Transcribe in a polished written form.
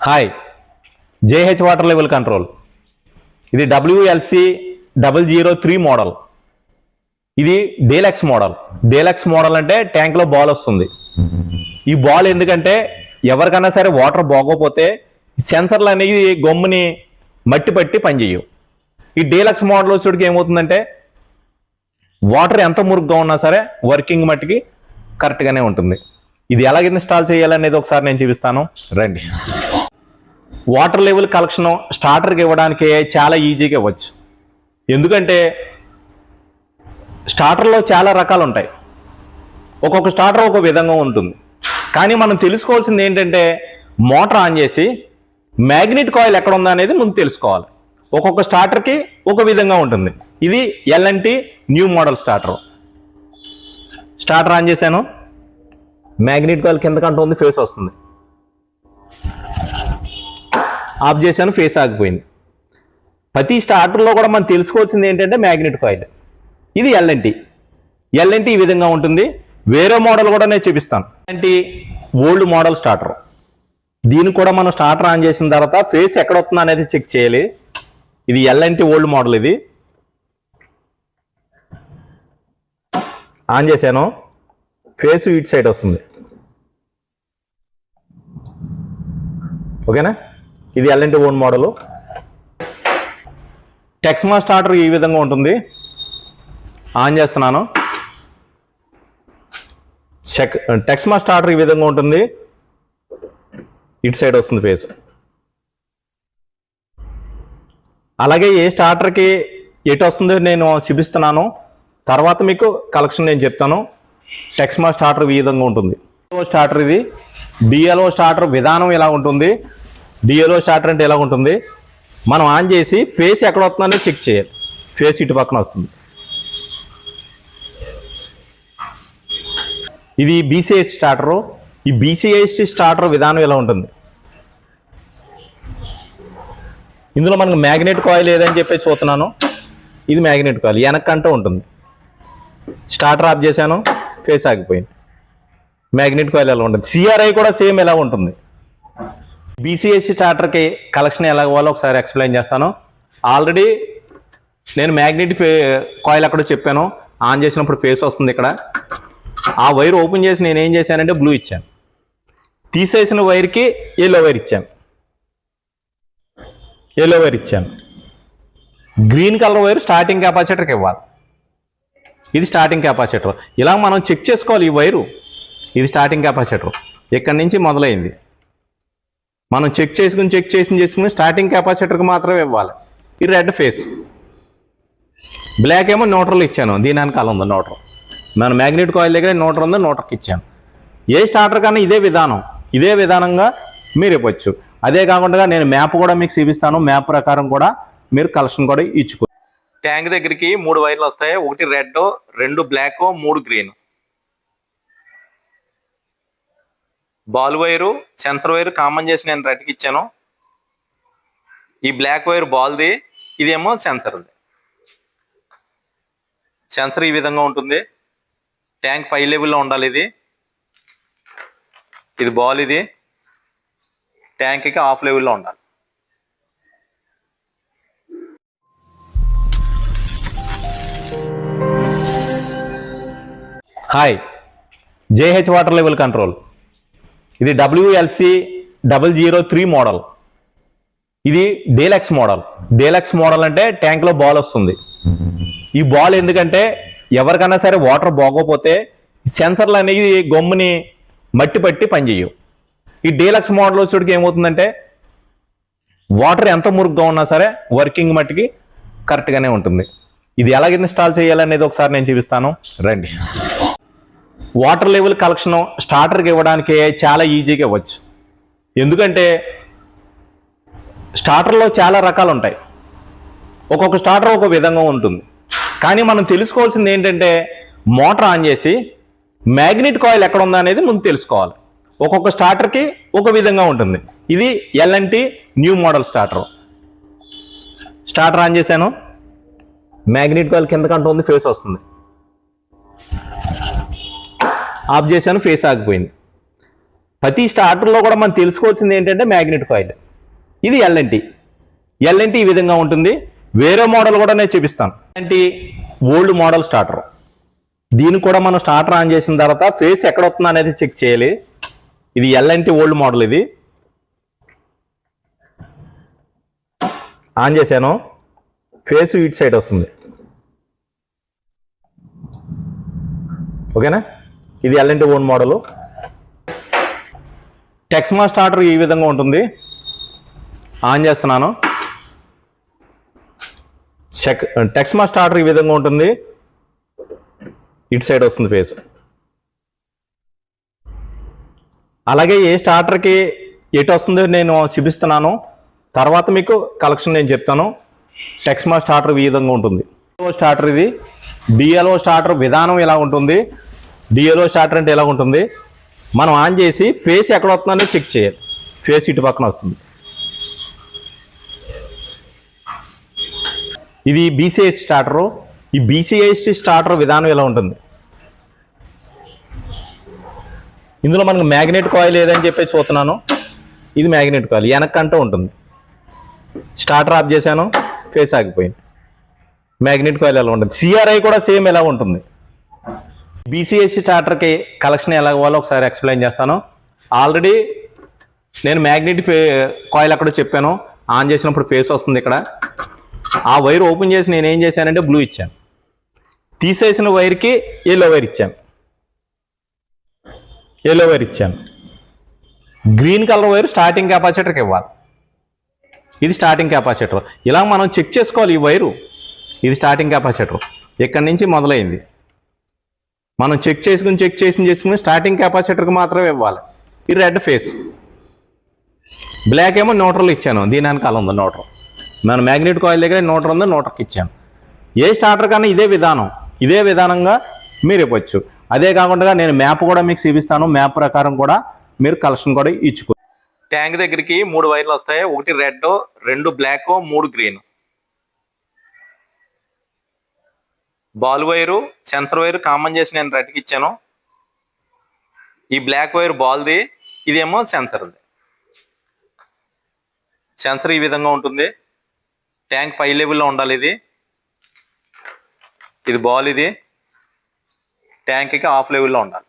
Hi JH water level control ఇది WLC 003 model. ఇది deluxe model. Deluxe model అంటే ట్యాంక్లో బాల్ వస్తుంది. ఈ బాల్ ఎందుకంటే ఎవరికైనా సరే వాటర్ బాగోపోతే సెన్సర్లు అనేవి గమ్ముని మట్టి పట్టి పనిచేయవు. ఈ డీలక్స్ మోడల్ వచ్చేటికి ఏమవుతుందంటే వాటర్ ఎంత మురుగ్గా ఉన్నా సరే వర్కింగ్ మట్టికి కరెక్ట్గానే ఉంటుంది. ఇది ఎలాగ ఇన్స్టాల్ చేయాలనేది ఒకసారి నేను చూపిస్తాను రండి. వాటర్ లెవెల్ కలెక్షన్ స్టార్టర్కి ఇవ్వడానికి చాలా ఈజీగా ఇవ్వచ్చు. ఎందుకంటే స్టార్టర్లో చాలా రకాలు ఉంటాయి. ఒక్కొక్క స్టార్టర్ ఒక విధంగా ఉంటుంది. కానీ మనం తెలుసుకోవాల్సింది ఏంటంటే మోటార్ ఆన్ చేసి మ్యాగ్నెట్ కాయిల్ ఎక్కడ ఉందా అనేది ముందు తెలుసుకోవాలి. ఒక్కొక్క స్టార్టర్కి ఒక విధంగా ఉంటుంది. ఇది L&T new model starter. Starter on చేశాను, మ్యాగ్నెట్ కాయిల్ కిందకంటూ ఉంది, ఫేస్ వస్తుంది. ఆఫ్ చేశాను, ఫేస్ ఆగిపోయింది. ప్రతి స్టార్టర్లో కూడా మనం తెలుసుకోవాల్సింది ఏంటంటే మ్యాగ్నెట్ కాయిల్. ఇది L&T ఈ విధంగా ఉంటుంది. వేరే మోడల్ కూడా నేను చూపిస్తాను. L&T old model starter. దీన్ని కూడా మనం స్టార్టర్ ఆన్ చేసిన తర్వాత ఫేస్ ఎక్కడ వస్తుందో అనేది చెక్ చేయాలి. ఇది L&T ఓల్డ్ మోడల్. ఇది ఆన్ చేశాను, ఫేస్ ఇటు సైడ్ వస్తుంది. ఓకేనా? ఇది L&T ఓన్ మోడల్. టెక్స్మా స్టార్టర్ ఈ విధంగా ఉంటుంది. ఆన్ చేస్తున్నాను. టెక్స్మా స్టార్టర్ ఈ విధంగా ఉంటుంది. ఇటు సైడ్ వస్తుంది ఫేస్. అలాగే ఏ స్టార్టర్కి ఎటు వస్తుందో నేను చూపిస్తున్నాను. తర్వాత మీకు కలెక్షన్ నేను చెప్తాను. టెక్స్మా స్టార్టర్ ఈ విధంగా ఉంటుంది. స్టార్టర్ ఇది DLO స్టార్టర్ విధానం ఇలా ఉంటుంది. DLO స్టార్టర్ అంటే ఎలా ఉంటుంది, మనం ఆన్ చేసి ఫేస్ ఎక్కడ వస్తుందో చెక్ చేయాలి. ఫేస్ ఇటు పక్కన వస్తుంది. ఇది BCS స్టార్టరు. ఈ BCS స్టార్టర్ విధానం ఇలా ఉంటుంది. ఇందులో మనకు మ్యాగ్నెట్ కాయిల్ ఏదని చెప్పి చూస్తున్నాను. ఇది మ్యాగ్నెట్ కాయిల్ వెనక్కంటూ ఉంటుంది. స్టార్టర్ ఆఫ్ చేశాను, ఫేస్ ఆగిపోయింది. మ్యాగ్నెట్ కాయిల్ ఎలా ఉంటుంది. CRI కూడా సేమ్ ఎలా ఉంటుంది. BCS స్టార్టర్కి కలెక్షన్ ఎలా ఇవ్వాలో ఒకసారి ఎక్స్ప్లెయిన్ చేస్తాను. ఆల్రెడీ నేను మ్యాగ్నెట్ కాయిల్ అక్కడ చెప్పాను. ఆన్ చేసినప్పుడు ఫేస్ వస్తుంది. ఇక్కడ ఆ వైర్ ఓపెన్ చేసి నేను ఏం చేశానంటే బ్లూ ఇచ్చాను. తీసేసిన వైర్కి ఎల్లో వైర్ ఇచ్చాను. గ్రీన్ కలర్ వైర్ స్టార్టింగ్ కెపాసిటర్కి ఇవ్వాలి. ఇది స్టార్టింగ్ కెపాసిటర్. ఇలా మనం చెక్ చేసుకోవాలి. ఈ వైరు ఇది స్టార్టింగ్ కెపాసిటర్. ఇక్కడి నుంచి మొదలైంది. మనం చెక్ చేసుకుని స్టార్టింగ్ కెపాసిటర్కి మాత్రమే ఇవ్వాలి. ఇది రెడ్ ఫేస్. బ్లాక్ ఏమో న్యూట్రల్ ఇచ్చాను. దీని వెనకాల ఉంది న్యూట్రల్. మన మ్యాగ్నెట్ కాయిల్ దగ్గర న్యూట్రల్ ఉంది, న్యూట్రల్కి ఇచ్చాను. ఏ స్టార్టర్ కన్నా ఇదే విధానంగా మీరు ఇవ్వచ్చు. అదే కాకుండా నేను మ్యాప్ కూడా మీకు చూపిస్తాను. మ్యాప్ ప్రకారం కూడా మీరు కలెక్షన్ కూడా ఇచ్చుకో. ట్యాంక్ దగ్గరికి 3 వైర్లు వస్తాయి. 1 red, 2 black, 3 green. Ball wire, sensor wire common చేసి నేను రెడ్కి ఇచ్చాను. ఈ బ్లాక్ వైర్ బాల్ది, ఇదేమో సెన్సర్ది. సెన్సర్ ఈ విధంగా ఉంటుంది. ట్యాంక్ పై లెవెల్లో ఉండాలి. ఇది బాల్. ఇది ట్యాంక్కి ఆఫ్ లెవెల్లో ఉండాలి. Hi JH water level control. ఇది WLC 003 మోడల్. ఇది డీలక్స్ మోడల్. డీలక్స్ మోడల్ అంటే ట్యాంక్లో బాల్ వస్తుంది. ఈ బాల్ ఎందుకంటే ఎవరికైనా సరే వాటర్ బాగోపోతే సెన్సర్లు అనేవి గమ్ముని మట్టి పట్టి పనిచేయవు. ఈ డీలక్స్ మోడల్ వచ్చేటికి ఏమవుతుందంటే వాటర్ ఎంత మురుగ్గా ఉన్నా సరే వర్కింగ్ మట్టికి కరెక్ట్గానే ఉంటుంది. ఇది ఎలాగ ఇన్స్టాల్ చేయాలనేది ఒకసారి నేను చూపిస్తాను రండి. వాటర్ లెవెల్ కలెక్షన్ స్టార్టర్కి ఇవ్వడానికి చాలా ఈజీగా ఇవ్వచ్చు. ఎందుకంటే స్టార్టర్లో చాలా రకాలు ఉంటాయి. ఒక్కొక్క స్టార్టర్ ఒక విధంగా ఉంటుంది. కానీ మనం తెలుసుకోవాల్సింది ఏంటంటే మోటార్ ఆన్ చేసి మ్యాగ్నెట్ కాయిల్ ఎక్కడ ఉందా అనేది ముందు తెలుసుకోవాలి. ఒక్కొక్క స్టార్టర్కి ఒక విధంగా ఉంటుంది. ఇది L&T new model starter. Starter on చేశాను, మ్యాగ్నెట్ కాయిల్ కిందకంటూ ఉంది, ఫేస్ వస్తుంది. ఆఫ్ చేశాను, ఫేస్ ఆగిపోయింది. ప్రతి స్టార్టర్లో కూడా మనం తెలుసుకోవాల్సింది ఏంటంటే మ్యాగ్నెట్ కాయిల్. ఇది ఎల్ఎన్టీ. ఎల్ఎన్టీ ఈ విధంగా ఉంటుంది. వేరే మోడల్ కూడా నేను చూపిస్తాను. LNT old model starter. దీన్ని కూడా మనం స్టార్టర్ ఆన్ చేసిన తర్వాత ఫేస్ ఎక్కడ వస్తుందో అనేది చెక్ చేయాలి. ఇది ఎల్ఎన్టీ ఓల్డ్ మోడల్. ఇది ఆన్ చేశాను, ఫేస్ ఇటు సైడ్ వస్తుంది. ఓకేనా? ఇది ఎల్ఎన్టీ ఓల్డ్ మోడల్. టెక్స్మా స్టార్టర్ ఈ విధంగా ఉంటుంది. ఆన్ చేస్తున్నాను. టెక్స్మా స్టార్టర్ ఈ విధంగా ఉంటుంది. ఇటు సైడ్ వస్తుంది ఫేస్. అలాగే ఏ స్టార్టర్కి ఎటు వస్తుందో నేను చూపిస్తున్నాను. తర్వాత మీకు కలెక్షన్ నేను చెప్తాను. టెక్స్మా స్టార్టర్ ఈ విధంగా ఉంటుంది. స్టార్టర్ ఇది డిఎల్ఓ స్టార్టర్ విధానం ఎలా ఉంటుంది. డిఎల్ఓ స్టార్టర్ అంటే ఎలా ఉంటుంది. మనం ఆన్ చేసి ఫేస్ ఎక్కడ వస్తుందో చెక్ చేయాలి. ఫేస్ ఇటు పక్కన వస్తుంది. ఇది బీసీఐఎస్ స్టార్టరు. ఈ బీసీఐఎస్ స్టార్టర్ విధానం ఎలా ఉంటుంది. ఇందులో మనకు మ్యాగ్నెట్ కాయిల్ ఏదని చెప్పి చూస్తున్నాను. ఇది మ్యాగ్నెట్ కాయిల్ వెనక్కంటూ ఉంటుంది. స్టార్టర్ ఆఫ్ చేశాను, ఫేస్ ఆగిపోయింది. మ్యాగ్నెట్ కాయిల్ ఎలా ఉంటుంది. సిఆర్ఐ కూడా సేమ్ ఎలా ఉంటుంది. బీసీఎస్ స్టార్టర్కి కలెక్షన్ ఎలా ఇవ్వాలో ఒకసారి ఎక్స్ప్లెయిన్ చేస్తాను. ఆల్రెడీ నేను మ్యాగ్నెట్ కాయిల్ అక్కడ చెప్పాను. ఆన్ చేసినప్పుడు ఫేస్ వస్తుంది. ఇక్కడ ఆ వైర్ ఓపెన్ చేసి నేను ఏం చేశానంటే బ్లూ ఇచ్చాను. తీసేసిన వైర్కి ఎల్లో వైర్ ఇచ్చాను. గ్రీన్ కలర్ వైర్ స్టార్టింగ్ కెపాసిటర్కి ఇవ్వాలి. ఇది స్టార్టింగ్ కెపాసిటర్. ఇలా మనం చెక్ చేసుకోవాలి. ఈ వైరు ఇది స్టార్టింగ్ కెపాసిటర్. ఇక్కడి నుంచి మొదలైంది. మనం చెక్ చేసుకుని స్టార్టింగ్ కెపాసిటర్కి మాత్రమే ఇవ్వాలి. ఇది రెడ్ ఫేస్. బ్లాక్ ఏమో న్యూట్రల్ ఇచ్చాను. దీని వెనకాల ఉంది న్యూట్రల్. మన మ్యాగ్నెట్ కాయిల్ దగ్గర న్యూట్రల్ ఉంది, న్యూట్రల్కి ఇచ్చాను. ఏ స్టార్టర్ కన్నా ఇదే విధానంగా మీరు ఇవ్వచ్చు. అదే కాకుండా నేను మ్యాప్ కూడా మీకు చూపిస్తాను. మ్యాప్ ప్రకారం కూడా మీరు కలెక్షన్ కూడా ఇచ్చుకో. ట్యాంక్ దగ్గరికి 3 వైర్లు వస్తాయి. 1 red, 2 black, 3 green. Ball wire, sensor wire common చేసి నేను రెడ్కి ఇచ్చాను. ఈ బ్లాక్ వైర్ బాల్ది, ఇదేమో సెన్సర్ది. సెన్సర్ ఈ విధంగా ఉంటుంది. ట్యాంక్ పై లెవెల్లో ఉండాలి. ఇది బాల్, ఇది ట్యాంక్కి ఆఫ్ లెవెల్లో ఉండాలి.